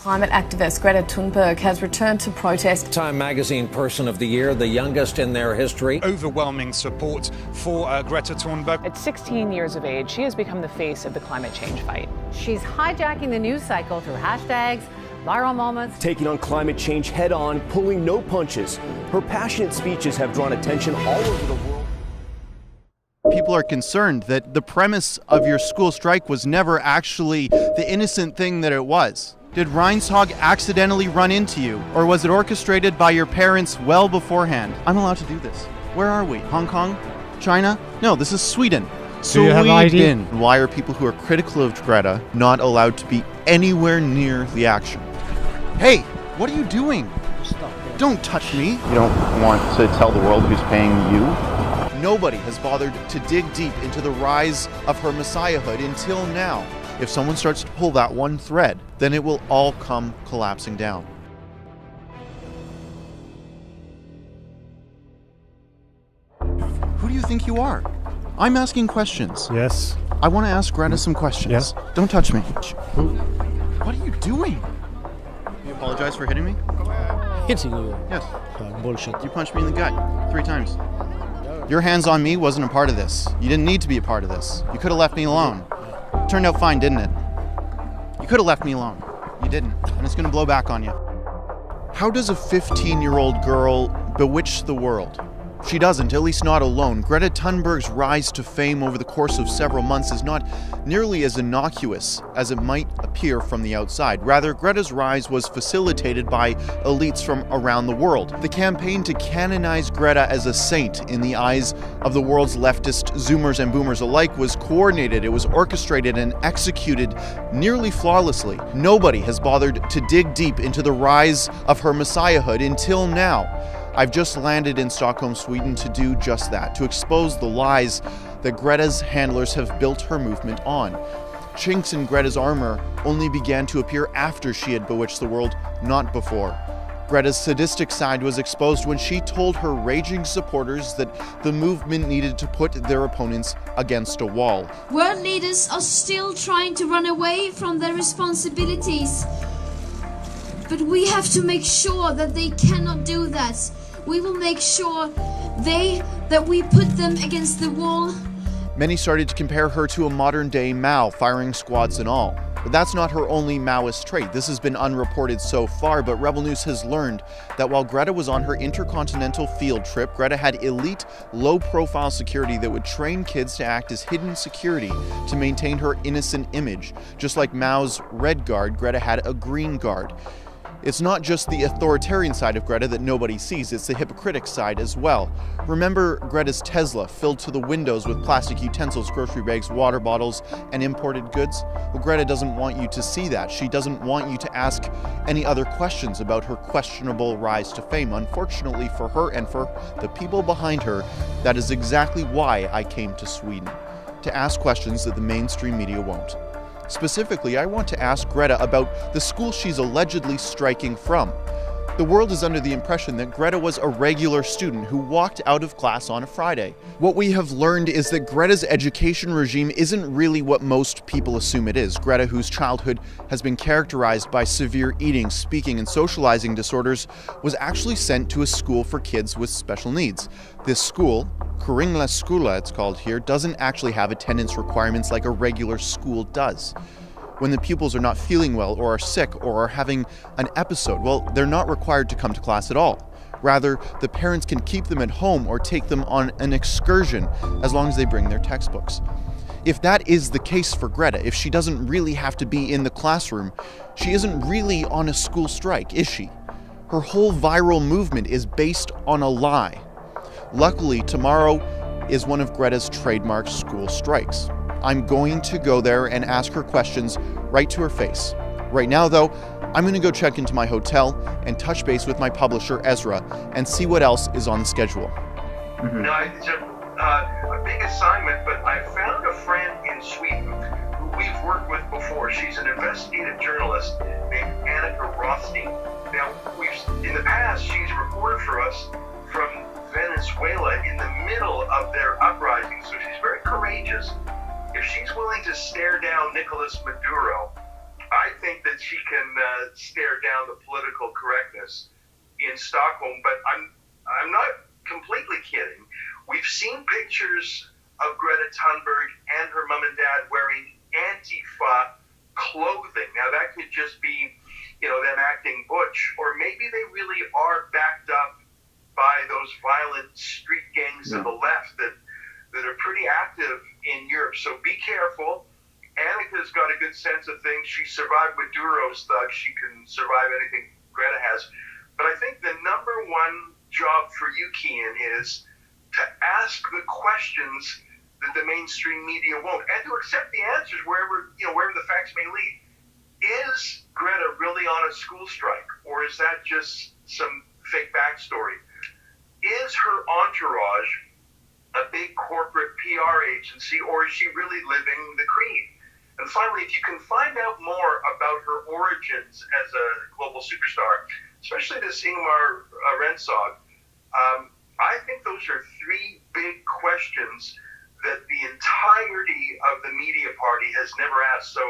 Climate activist Greta Thunberg has returned to protest. Time Magazine Person of the Year, the youngest in their history. Overwhelming support for Greta Thunberg. At 16 years of age, she has become the face of the climate change fight. She's hijacking the news cycle through hashtags, viral moments. Taking on climate change head on, pulling no punches. Her passionate speeches have drawn attention all over the world. People are concerned that the premise of your school strike was never actually the innocent thing that it was. Did Reinshog accidentally run into you, or was it orchestrated by your parents well beforehand? I'm allowed to do this. Where are we? Hong Kong? China? No, this is Sweden. Do you have ID? Why are people who are critical of Greta not allowed to be anywhere near the action? Hey, what are you doing? Don't touch me. You don't want to tell the world who's paying you? Nobody has bothered to dig deep into the rise of her messiahhood until now. If someone starts to pull that one thread, then it will all come collapsing down. Who do you think you are? I'm asking questions. Yes. I want to ask Greta some questions. Yes. Don't touch me. What are you doing? You apologize for hitting me? Hitting you? Yes. Bullshit. You punched me in the gut 3 times. Your hands on me wasn't a part of this. You didn't need to be a part of this. You could have left me alone. It turned out fine, didn't it? You could have left me alone. You didn't, and it's going to blow back on you. How does a 15-year-old girl bewitch the world? She doesn't, at least not alone. Greta Thunberg's rise to fame over the course of several months is not nearly as innocuous as it might appear from the outside. Rather, Greta's rise was facilitated by elites from around the world. The campaign to canonize Greta as a saint in the eyes of the world's leftist Zoomers and Boomers alike was coordinated, it was orchestrated and executed nearly flawlessly. Nobody has bothered to dig deep into the rise of her messiahhood until now. I've just landed in Stockholm, Sweden to do just that, to expose the lies that Greta's handlers have built her movement on. Chinks in Greta's armor only began to appear after she had bewitched the world, not before. Greta's sadistic side was exposed when she told her raging supporters that the movement needed to put their opponents against a wall. World leaders are still trying to run away from their responsibilities, but we have to make sure that they cannot do that. We will make sure that we put them against the wall. Many started to compare her to a modern-day Mao, firing squads and all. But that's not her only Maoist trait. This has been unreported so far, but Rebel News has learned that while Greta was on her intercontinental field trip, Greta had elite, low-profile security that would train kids to act as hidden security to maintain her innocent image. Just like Mao's Red Guard, Greta had a Green Guard. It's not just the authoritarian side of Greta that nobody sees, it's the hypocritic side as well. Remember Greta's Tesla filled to the windows with plastic utensils, grocery bags, water bottles, and imported goods? Well, Greta doesn't want you to see that. She doesn't want you to ask any other questions about her questionable rise to fame. Unfortunately for her and for the people behind her, that is exactly why I came to Sweden, to ask questions that the mainstream media won't. Specifically, I want to ask Greta about the school she's allegedly striking from. The world is under the impression that Greta was a regular student who walked out of class on a Friday. What we have learned is that Greta's education regime isn't really what most people assume it is. Greta, whose childhood has been characterized by severe eating, speaking, and socializing disorders, was actually sent to a school for kids with special needs. This school, Kringla Skola it's called here, doesn't actually have attendance requirements like a regular school does. When the pupils are not feeling well or are sick or are having an episode, well, they're not required to come to class at all. Rather, the parents can keep them at home or take them on an excursion as long as they bring their textbooks. If that is the case for Greta, if she doesn't really have to be in the classroom, she isn't really on a school strike, is she? Her whole viral movement is based on a lie. Luckily, tomorrow is one of Greta's trademark school strikes. I'm going to go there and ask her questions right to her face. Right now, though, I'm going to go check into my hotel and touch base with my publisher, Ezra, and see what else is on the schedule. No, it's a big assignment, but I found a friend in Sweden who we've worked with before. She's an investigative journalist named Annika Rothstein. Now, in the past, she's reported for us from Venezuela in the middle of their uprising, so she's very courageous. If she's willing to stare down Nicolas Maduro, I think that she can stare down the political correctness in Stockholm. But I'm not completely kidding. We've seen pictures of Greta Thunberg and her mom and dad wearing Antifa clothing. Now that could just be, them acting butch, or maybe they really are backed up by those violent street gangs of the left that are pretty active in Europe. So be careful. Annika's got a good sense of things. She survived Maduro's thugs. She can survive anything Greta has. But I think the number one job for you, Kian, is to ask the questions that the mainstream media won't, and to accept the answers wherever the facts may lead. Is Greta really on a school strike, or is that just some fake backstory? Is her entourage a big corporate PR agency, or is she really living the creed? And finally, if you can find out more about her origins as a global superstar, especially this Ingmar Renshaug, I think those are three big questions that the entirety of the media party has never asked. So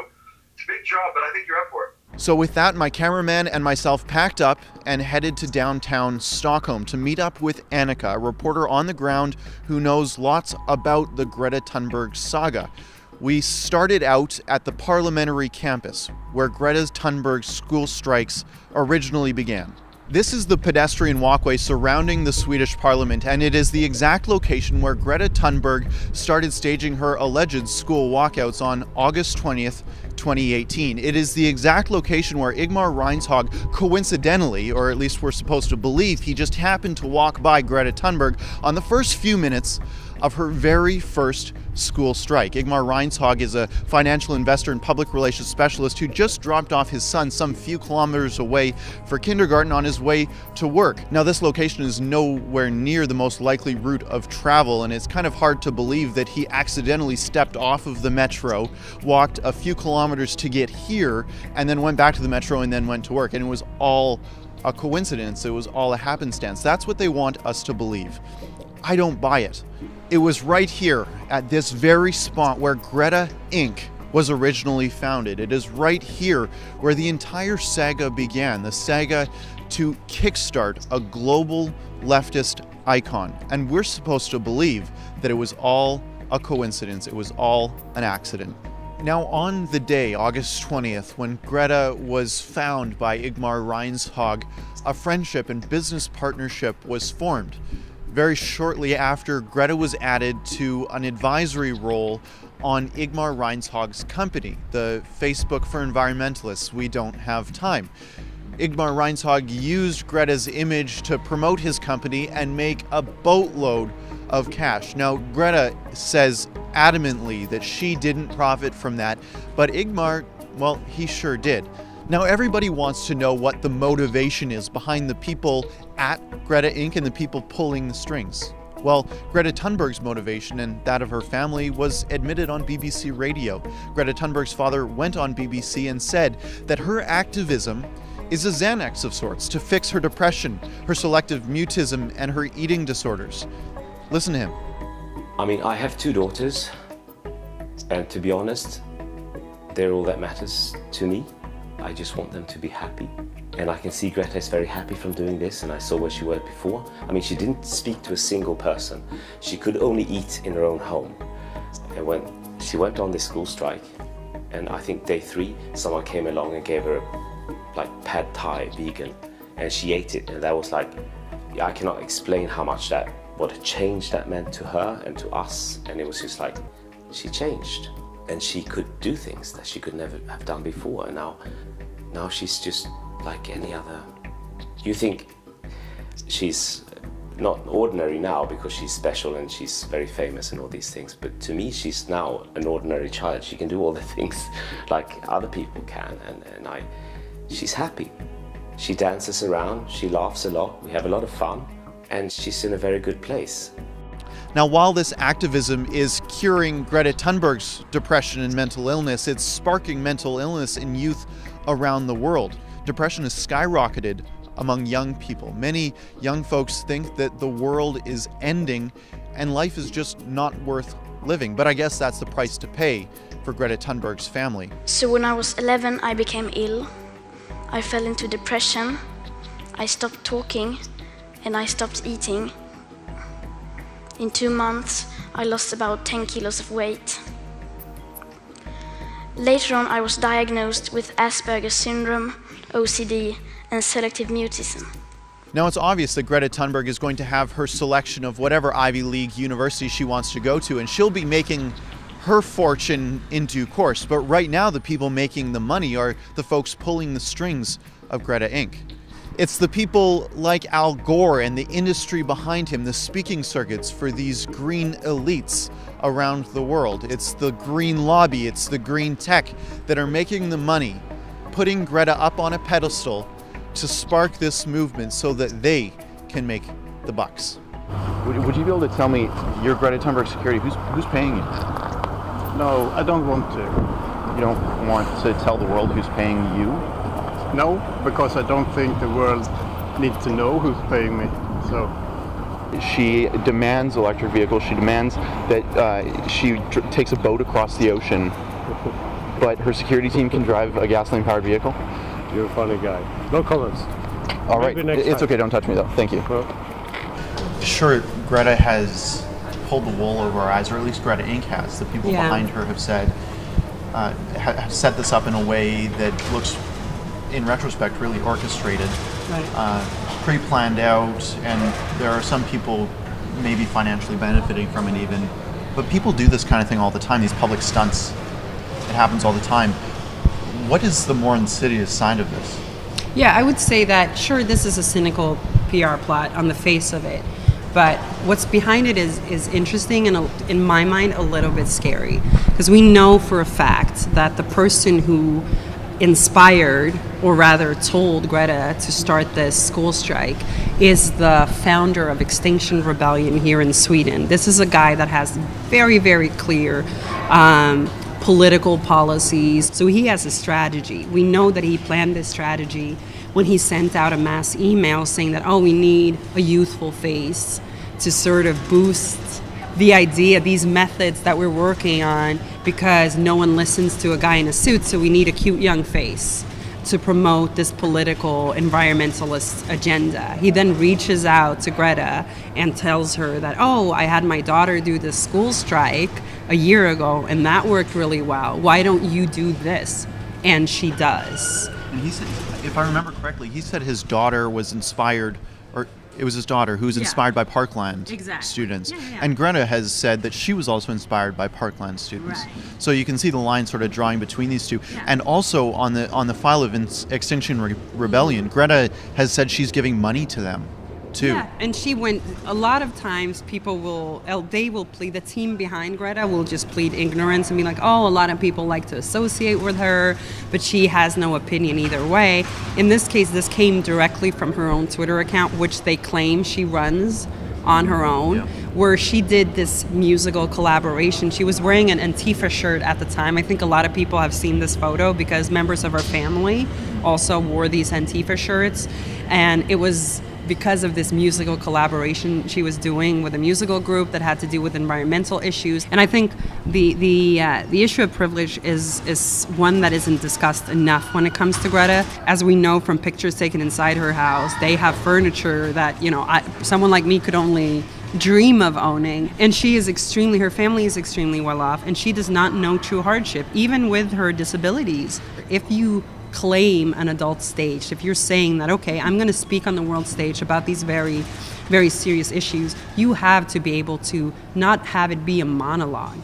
it's a big job, but I think you're up for it. So with that, my cameraman and myself packed up and headed to downtown Stockholm to meet up with Annika, a reporter on the ground who knows lots about the Greta Thunberg saga. We started out at the parliamentary campus, where Greta Thunberg's school strikes originally began. This is the pedestrian walkway surrounding the Swedish parliament, and it is the exact location where Greta Thunberg started staging her alleged school walkouts on August 20th, 2018. It is the exact location where Ingmar Renshaug coincidentally, or at least we're supposed to believe, he just happened to walk by Greta Thunberg on the first few minutes of her very first school strike. Ingmar Renshaug is a financial investor and public relations specialist who just dropped off his son some few kilometers away for kindergarten on his way to work. Now, this location is nowhere near the most likely route of travel, and it's kind of hard to believe that he accidentally stepped off of the metro, walked a few kilometers to get here, and then went back to the metro and then went to work. And it was all a coincidence. It was all a happenstance. That's what they want us to believe. I don't buy it. It was right here at this very spot where Greta Inc. was originally founded. It is right here where the entire saga began, the saga to kickstart a global leftist icon. And we're supposed to believe that it was all a coincidence. It was all an accident. Now, on the day, August 20th, when Greta was found by Ingmar Renshaug, a friendship and business partnership was formed. Very shortly after, Greta was added to an advisory role on Ingmar Renshaug's company, the Facebook for Environmentalists, We Don't Have Time. Ingmar Renshaug used Greta's image to promote his company and make a boatload of cash. Now, Greta says adamantly that she didn't profit from that, but Ingmar, well, he sure did. Now, everybody wants to know what the motivation is behind the people at Greta Inc. and the people pulling the strings. Well, Greta Thunberg's motivation and that of her family was admitted on BBC Radio. Greta Thunberg's father went on BBC and said that her activism is a Xanax of sorts to fix her depression, her selective mutism, and her eating disorders. Listen to him. I mean, I have two daughters, and to be honest, they're all that matters to me. I just want them to be happy. And I can see Greta is very happy from doing this, and I saw where she was before. I mean, she didn't speak to a single person. She could only eat in her own home. And when she went on this school strike, and I think day 3, someone came along and gave her like pad thai vegan, and she ate it, and that was like, I cannot explain how much that, what a change that meant to her and to us. And it was just like, she changed. And she could do things that she could never have done before. And now she's just like any other. You think she's not ordinary now because she's special and she's very famous and all these things. But to me, she's now an ordinary child. She can do all the things like other people can. And she's happy. She dances around, she laughs a lot, we have a lot of fun, and she's in a very good place. Now, while this activism is curing Greta Thunberg's depression and mental illness, it's sparking mental illness in youth around the world. Depression has skyrocketed among young people. Many young folks think that the world is ending and life is just not worth living. But I guess that's the price to pay for Greta Thunberg's family. So when I was 11, I became ill. I fell into depression. I stopped talking and I stopped eating. In 2 months, I lost about 10 kilos of weight. Later on, I was diagnosed with Asperger's syndrome, OCD, and selective mutism. Now, it's obvious that Greta Thunberg is going to have her selection of whatever Ivy League university she wants to go to, and she'll be making her fortune in due course. But right now, the people making the money are the folks pulling the strings of Greta Inc. It's the people like Al Gore and the industry behind him, the speaking circuits for these green elites around the world. It's the green lobby, it's the green tech that are making the money, putting Greta up on a pedestal to spark this movement so that they can make the bucks. Would you be able to tell me, your Greta Thunberg security, who's paying you? No, I don't want to. You don't want to tell the world who's paying you? No, because I don't think the world needs to know who's paying me. So she demands electric vehicles. She demands that she takes a boat across the ocean, but her security team can drive a gasoline-powered vehicle. You're a funny guy. No comments. All right, it's okay. Don't touch me though. Thank you. Sure, Greta has pulled the wool over our eyes, or at least Greta Inc. has. The people behind her have said, have set this up in a way that looks, in retrospect, really orchestrated, pre-planned out, and there are some people maybe financially benefiting from it even. But people do this kind of thing all the time, these public stunts. It happens all the time. What is the more insidious side of this? Yeah, I would say that, sure, this is a cynical PR plot on the face of it, but what's behind it is interesting and, in my mind, a little bit scary. Because we know for a fact that the person who inspired, or rather told Greta to start this school strike, is the founder of Extinction Rebellion here in Sweden. This is a guy that has very, very clear political policies. So he has a strategy. We know that he planned this strategy when he sent out a mass email saying that, oh, we need a youthful face to sort of boost the idea, these methods that we're working on, because no one listens to a guy in a suit, so we need a cute young face to promote this political environmentalist agenda. He then reaches out to Greta and tells her that, oh, I had my daughter do this school strike a year ago and that worked really well. Why don't you do this? And she does. And he said, if I remember correctly, he said his daughter was inspired, or it was his daughter who was inspired by Parkland students. And Greta has said that she was also inspired by Parkland students. So you can see the line sort of drawing between these two. And also on the file of Extinction Rebellion, Greta has said she's giving money to them too. Yeah, and she went, a lot of times people will plead, the team behind Greta will just plead ignorance and be like, oh, a lot of people like to associate with her, but she has no opinion either way. In this case, this came directly from her own Twitter account, which they claim she runs on her own, where she did this musical collaboration. She was wearing an Antifa shirt at the time. I think a lot of people have seen this photo because members of her family also wore these Antifa shirts, and it was because of this musical collaboration she was doing with a musical group that had to do with environmental issues. And I think the issue of privilege is one that isn't discussed enough when it comes to Greta. As we know from pictures taken inside her house, they have furniture that, you know, someone like me could only dream of owning. And her family is extremely well off, and she does not know true hardship, even with her disabilities. If you claim an adult stage, if you're saying that, okay, I'm going to speak on the world stage about these very, very serious issues, you have to be able to not have it be a monologue,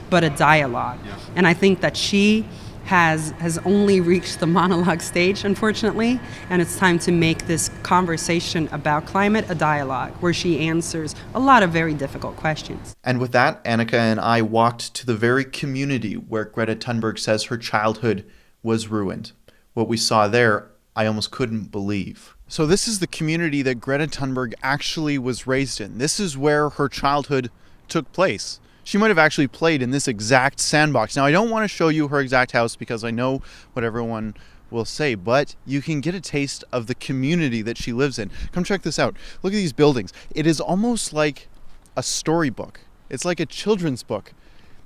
but a dialogue. And I think that she has only reached the monologue stage, unfortunately, and it's time to make this conversation about climate a dialogue where she answers a lot of very difficult questions. And with that, Annika and I walked to the very community where Greta Thunberg says her childhood was ruined. What we saw there, I almost couldn't believe. So this is the community that Greta Thunberg actually was raised in. This is where her childhood took place. She might have actually played in this exact sandbox. Now, I don't want to show you her exact house because I know what everyone will say, but you can get a taste of the community that she lives in. Come check this out. Look at these buildings. It is almost like a storybook. It's like a children's book.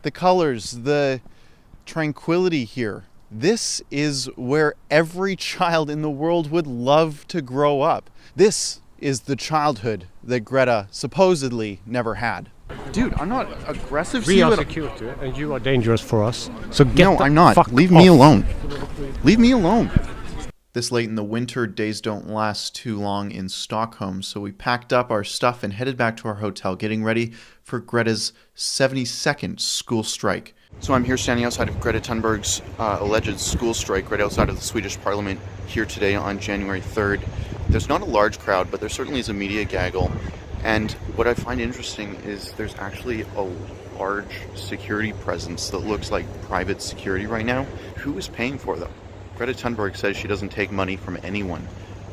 The colors, the tranquility here, This is where every child in the world would love to grow up. This is the childhood that Greta supposedly never had. Dude, I'm not aggressive. We are security and you are dangerous for us. So get No, I'm not. Leave me alone. Leave me alone. This late in the winter, days don't last too long in Stockholm, so we packed up our stuff and headed back to our hotel, getting ready for Greta's 72nd school strike. So I'm here standing outside of Greta Thunberg's alleged school strike right outside of the Swedish Parliament here today on January 3rd. There's not a large crowd, but there certainly is a media gaggle. And what I find interesting is there's actually a large security presence that looks like private security right now. Who is paying for them? Greta Thunberg says she doesn't take money from anyone.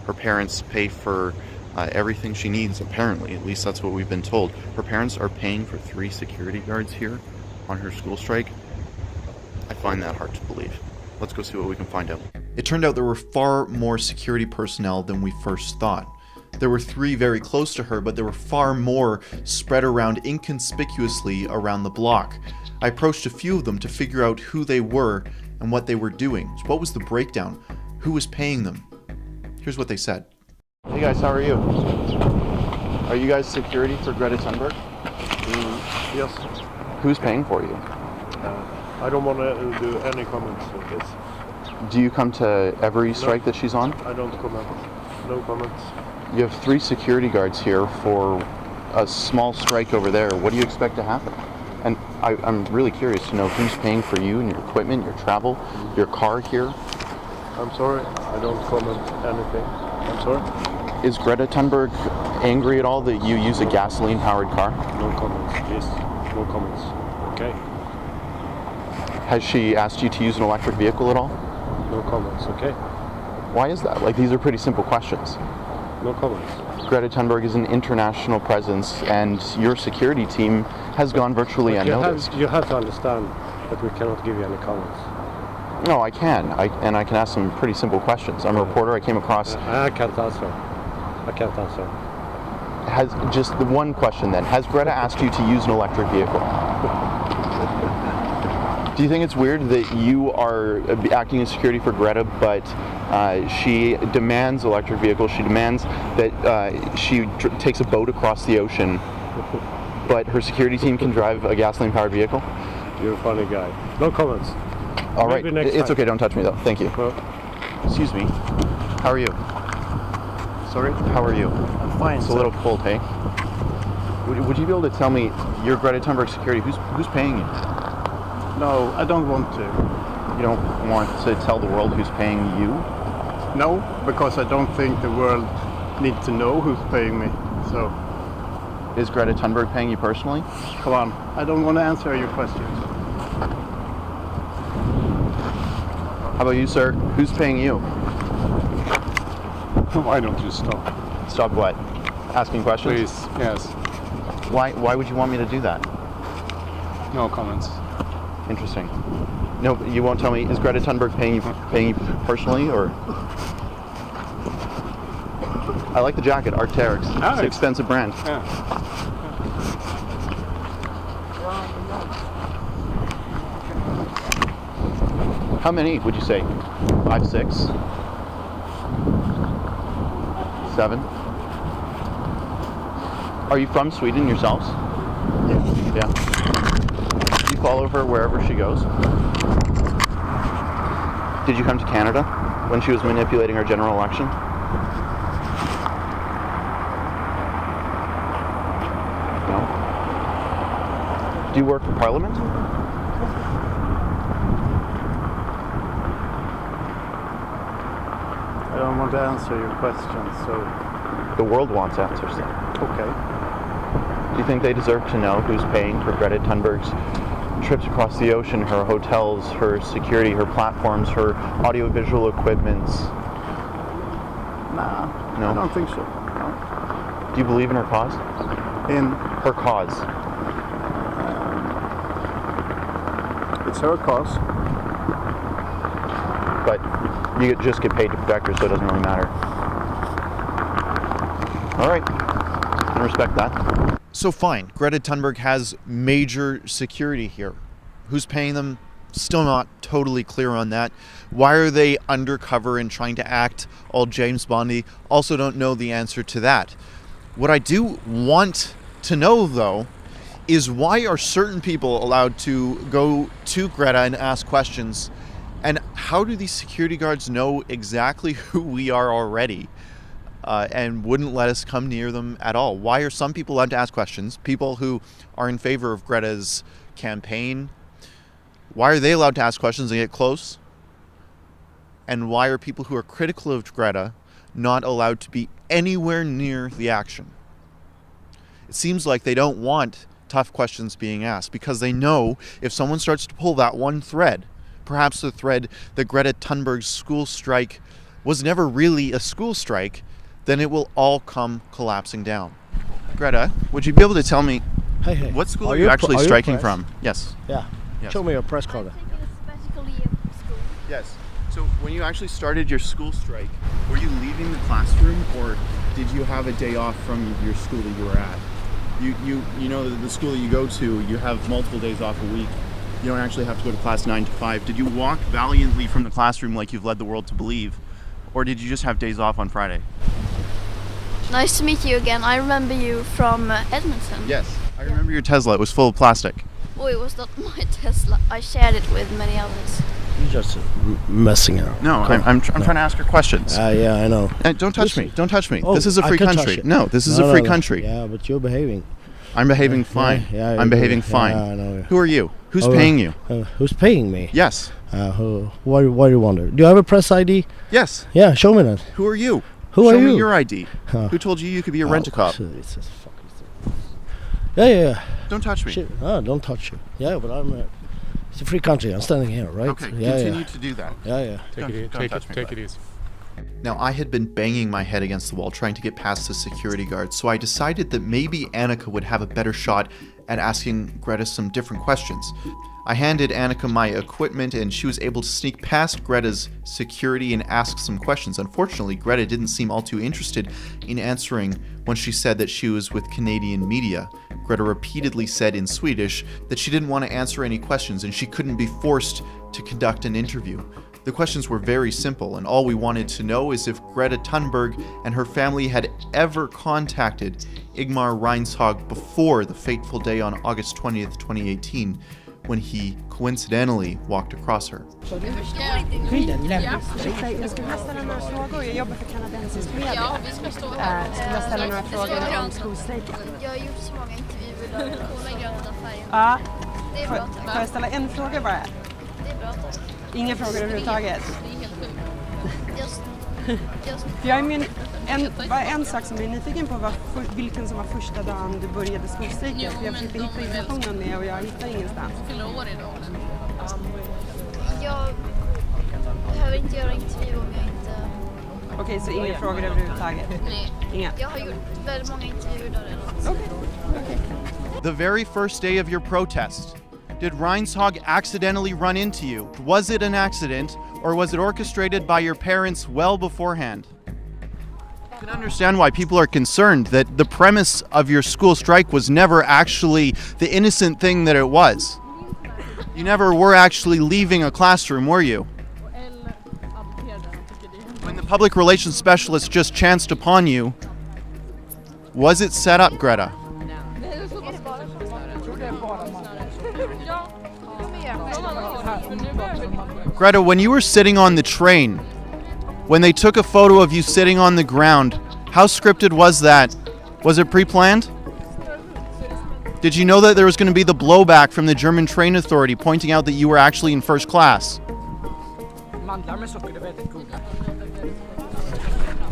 Her parents pay for everything she needs, apparently. At least that's what we've been told. Her parents are paying for 3 security guards here on her school strike. I find that hard to believe. Let's go see what we can find out. It turned out there were far more security personnel than we first thought. There were 3 very close to her, but there were far more spread around inconspicuously around the block. I approached a few of them to figure out who they were and what they were doing. So what was the breakdown? Who was paying them? Here's what they said. Hey guys, how are you? Are you guys security for Greta Thunberg? Yes. Who's paying for you? I don't want to do any comments on this. Do you come to every strike that she's on? I don't comment. No comments. You have 3 security guards here for a small strike over there. What do you expect to happen? And I'm really curious to know who's paying for you and your equipment, your travel, your car here. I'm sorry, I don't comment anything. I'm sorry. Is Greta Thunberg angry at all that you use a gasoline-powered car? No comments, please. No comments. Okay. Has she asked you to use an electric vehicle at all? No comments, okay. Why is that? Like, these are pretty simple questions. No comments. Greta Thunberg is an international presence, and your security team has gone virtually unnoticed. You have to understand that we cannot give you any comments. No, I can. And I can ask some pretty simple questions. I'm a reporter. I came across... I can't answer. I can't answer. Has just the one question then. Has Greta asked you to use an electric vehicle? Do you think it's weird that you are acting as security for Greta, but she demands electric vehicles? She demands that she takes a boat across the ocean, but her security team can drive a gasoline-powered vehicle? You're a funny guy. No comments. All right. It's okay. Don't touch me, though. Thank you. Well, excuse me. How are you? Sorry? How are you? I'm fine. It's a little cold, hey? Would you be able to tell me, you're Greta Thunberg security, who's paying you? No, I don't want to. You don't want to tell the world who's paying you? No, because I don't think the world needs to know who's paying me. So, is Greta Thunberg paying you personally? Come on, I don't want to answer your questions. How about you, sir? Who's paying you? Why don't you stop? Stop what? Asking questions? Please, yes. Why would you want me to do that? No comments. Interesting. No, you won't tell me. Is Greta Thunberg paying you personally, or? I like the jacket, Arc'teryx. It's an expensive brand. Yeah. How many would you say? 5, 6, 7? Are you from Sweden yourselves? Yeah. Yeah. Do you follow her wherever she goes? Did you come to Canada when she was manipulating our general election? No. Do you work for Parliament? I don't want to answer your questions, so... The world wants answers then. Okay. Do you think they deserve to know who's paying for Greta Thunberg's trips across the ocean, her hotels, her security, her platforms, her audiovisual equipments? Nah, no? I don't think so. No. Do you believe in her cause? In? Her cause. It's her cause. But you just get paid to protect her, so it doesn't really matter. All right. I can respect that. So fine, Greta Thunberg has major security here. Who's paying them? Still not totally clear on that. Why are they undercover and trying to act all James Bondy? Also don't know the answer to that. What I do want to know, though, is why are certain people allowed to go to Greta and ask questions, and how do these security guards know exactly who we are already and wouldn't let us come near them at all? Why are some people allowed to ask questions, people who are in favor of Greta's campaign? Why are they allowed to ask questions and get close? And why are people who are critical of Greta not allowed to be anywhere near the action? It seems like they don't want tough questions being asked because they know if someone starts to pull that one thread, perhaps the thread that Greta Thunberg's school strike was never really a school strike, then it will all come collapsing down. Greta, would you be able to tell me what school are you actually striking from? Yes. Yeah. Yes. Show me your press card. Yes. So when you actually started your school strike, were you leaving the classroom or did you have a day off from your school that you were at? You know the school that you go to, you have multiple days off a week. You don't actually have to go to class 9 to 5. Did you walk valiantly from the classroom like you've led the world to believe? Or did you just have days off on Friday? Nice to meet you again. I remember you from Edmonton. Yes. I remember your Tesla. It was full of plastic. Oh, it was not my Tesla. I shared it with many others. You're just messing around. No, I'm trying to ask her questions. Yeah, I know. Don't touch me. Don't touch me. Oh, this is a free country. No, this is a free country. Yeah, but you're behaving. I'm behaving fine. Yeah, I'm behaving fine. Yeah, I know. Who are you? Who's paying you? Who's paying me? Yes. Why do you wonder? Do you have a press ID? Yes. Yeah, show me that. Who are you? Who are you? Show me your ID. Who told you could be a rent-a-cop? Yeah. Don't touch me. Don't touch you. Yeah, but it's a free country. I'm standing here, right? Okay, continue to do that. Yeah. Take it easy. Now, I had been banging my head against the wall trying to get past the security guard, so I decided that maybe Annika would have a better shot at asking Greta some different questions. I handed Annika my equipment and she was able to sneak past Greta's security and ask some questions. Unfortunately, Greta didn't seem all too interested in answering when she said that she was with Canadian media. Greta repeatedly said in Swedish that she didn't want to answer any questions and she couldn't be forced to conduct an interview. The questions were very simple, and all we wanted to know is if Greta Thunberg and her family had ever contacted Ingmar Reinshag before the fateful day on August 20th, 2018, when he coincidentally walked across her. Inga frågor överhuvudtaget. Jag är en sak som jag är nyfiken på var vilken som var första dagen du började skolstrejken. Jag försökte hitta informationen med och jag hittar ingenstans. Jag behöver inte göra intervju om jag inte... Okej, så inga frågor överhuvudtaget? Nej. Inga? Jag har gjort väldigt många intervjuer där redan. Okej. The very first day of your protest, did Reinshag accidentally run into you? Was it an accident, or was it orchestrated by your parents well beforehand? I can understand why people are concerned that the premise of your school strike was never actually the innocent thing that it was. You never were actually leaving a classroom, were you? When the public relations specialist just chanced upon you, was it set up, Greta? Greta, when you were sitting on the train, when they took a photo of you sitting on the ground, how scripted was that? Was it pre-planned? Did you know that there was going to be the blowback from the German train authority pointing out that you were actually in first class?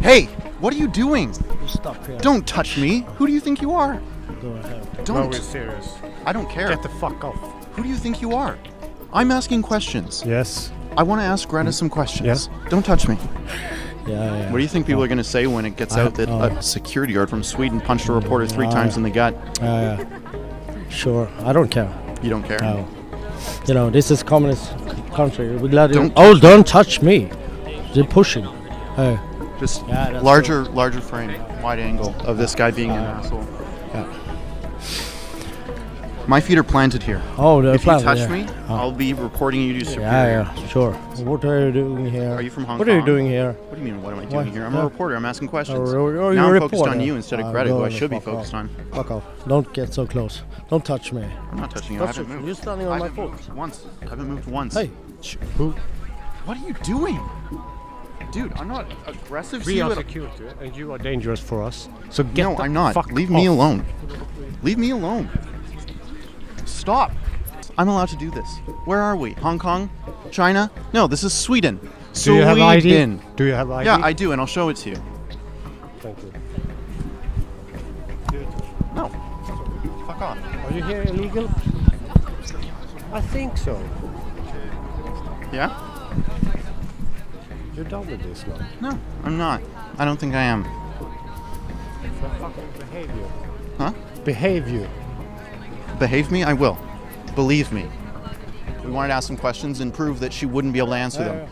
Hey, what are you doing? Stop here. Don't touch me. Who do you think you are? No, we're serious. I don't care. Get the fuck off. Who do you think you are? I'm asking questions. Yes. I want to ask Greta some questions. Yes. Don't touch me. Yeah. What do you think people are going to say when it gets out that a security guard from Sweden punched a reporter 3 times in the gut? Sure. I don't care. You don't care? No. You know, this is communist country. We're glad Don't touch me. They're pushing. Just larger frame, wide angle of this guy being an asshole. My feet are planted here. Oh, they're if planted, you touch yeah. me, Oh. I'll be reporting you to superior. Yeah, sure. What are you doing here? Are you from Hong What Kong? are you doing here? What do you mean, what am I doing here? I'm a reporter. I'm asking questions. You're now a I'm focused on reporter. you instead of Greta, who I should be focused on. Fuck off. Don't get so close. Don't touch me. I'm not touching you. I haven't moved. You're standing on my foot. Once. I haven't moved once. Hey. Who? What are you doing? Dude, I'm not aggressive to We you are at all. security, and you are dangerous for us. So get No, the I'm not. fuck Leave me off. alone. Leave me alone. Stop. I'm allowed to do this. Where are we? Hong Kong? China? No, this is Sweden. Do you have ID? Sweden. Do you have ID? Yeah, I do, and I'll show it to you. Thank you. No. Fuck off. Are you here illegal? I think so. Yeah? You're done with this now. No, I'm not. I don't think I am. So fucking behave you. Huh? Behave you. Behave me? I will. Believe me. We wanted to ask some questions and prove that she wouldn't be able to answer them.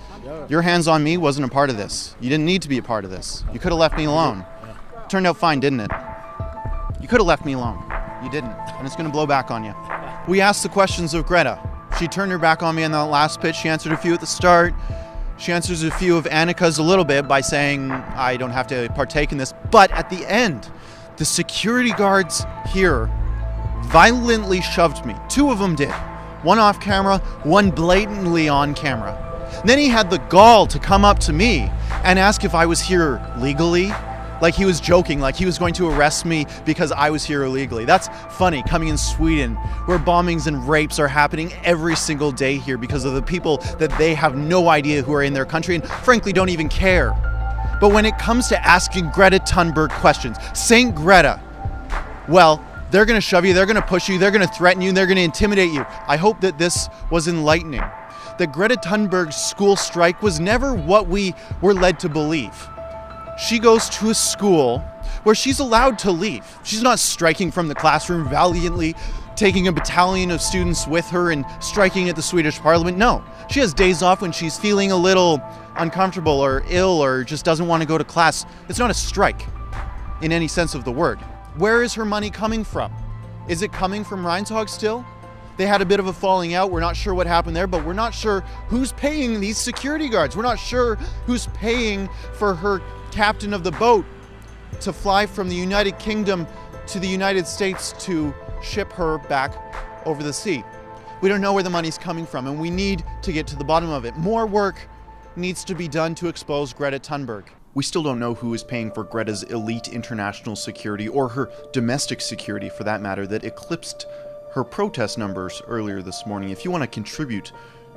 Your hands on me wasn't a part of this. You didn't need to be a part of this. You could have left me alone. Turned out fine, didn't it? You could have left me alone. You didn't. And it's going to blow back on you. We asked the questions of Greta. She turned her back on me in that last pitch. She answered a few at the start. She answers a few of Annika's a little bit by saying, I don't have to partake in this. But at the end, the security guards here violently shoved me. Two of them did. One off camera, one blatantly on camera. And then he had the gall to come up to me and ask if I was here legally. Like he was joking, like he was going to arrest me because I was here illegally. That's funny, coming in Sweden, where bombings and rapes are happening every single day here because of the people that they have no idea who are in their country and frankly don't even care. But when it comes to asking Greta Thunberg questions, Saint Greta, well, they're going to shove you, they're going to push you, they're going to threaten you, and they're going to intimidate you. I hope that this was enlightening. That Greta Thunberg's school strike was never what we were led to believe. She goes to a school where she's allowed to leave. She's not striking from the classroom valiantly, taking a battalion of students with her and striking at the Swedish parliament. No, she has days off when she's feeling a little uncomfortable or ill or just doesn't want to go to class. It's not a strike in any sense of the word. Where is her money coming from? Is it coming from Reinshog still? They had a bit of a falling out. We're not sure what happened there, but we're not sure who's paying these security guards. We're not sure who's paying for her captain of the boat to fly from the United Kingdom to the United States to ship her back over the sea. We don't know where the money's coming from, and we need to get to the bottom of it. More work needs to be done to expose Greta Thunberg. We still don't know who is paying for Greta's elite international security, or her domestic security for that matter, that eclipsed her protest numbers earlier this morning. If you want to contribute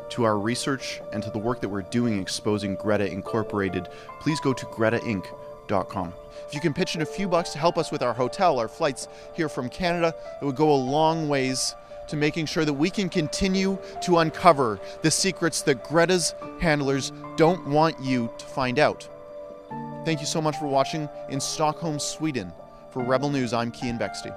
to our research and to the work that we're doing exposing Greta Incorporated, please go to gretainc.com. If you can pitch in a few bucks to help us with our hotel, our flights here from Canada, it would go a long ways to making sure that we can continue to uncover the secrets that Greta's handlers don't want you to find out. Thank you so much for watching in Stockholm, Sweden. For Rebel News, I'm Kian Bexty.